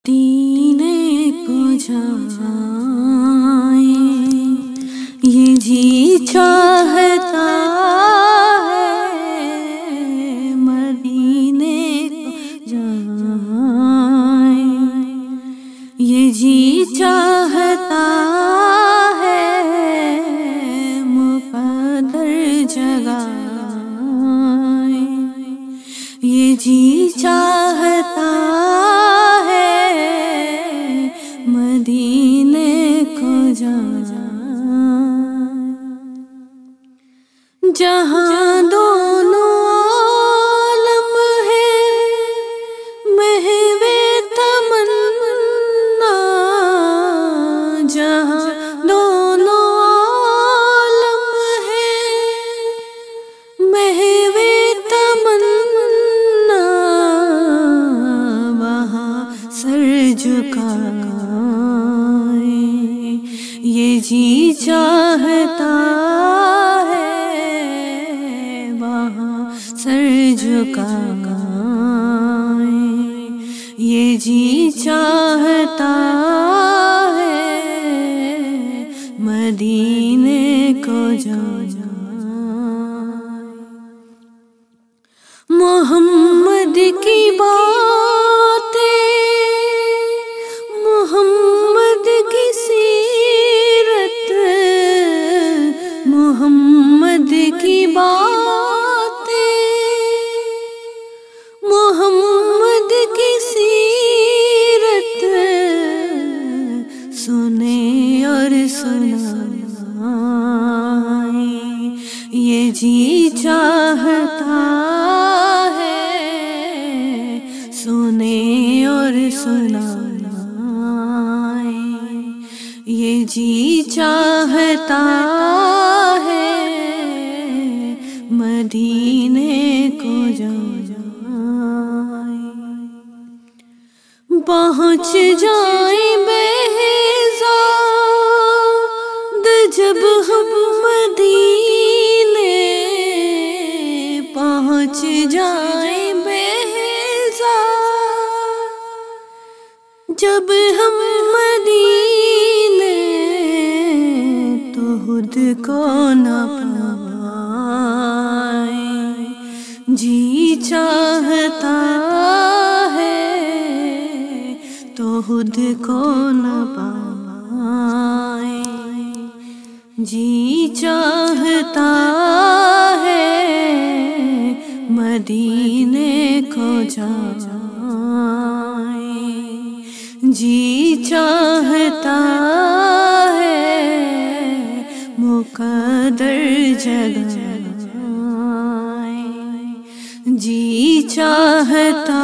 مدینے کو جائیں یہ جی چاہتا ہے، مدینے کو جائیں یہ جی چاہتا ہے، مقدر جگائیں یہ جی چاہتا ہے، مدینے کو جائیں جہاں دونوں عالم ہے، محو تمنا جہاں دونوں عالم ہے، محو تمنا وہاں سر جھکائیں یہ جی چاہتا ہے، وہاں سر جھکائیں یہ جی چاہتا ہے، مدینے کو جائیں محمد کی باتیں، محمد کی سیرت، محمد کی باتیں، محمد کی سیرت سنیں اور سنائیں یہ جی چاہتا ہے، سنیں اور سنائیں یہ جی چاہتا ہے، مدینے کو جائیں پہنچ جائیں بہزاد جب ہم مدینے، پہنچ جائیں بہزاد جب ہم مدینے، تو خود کو نہ پائیں جی چاہتا ہے، تو خود کو نہ پائیں جی چاہتا ہے، مدینے کو جائیں جی چاہتا ہے، مقدر جگائیں جی چاہتا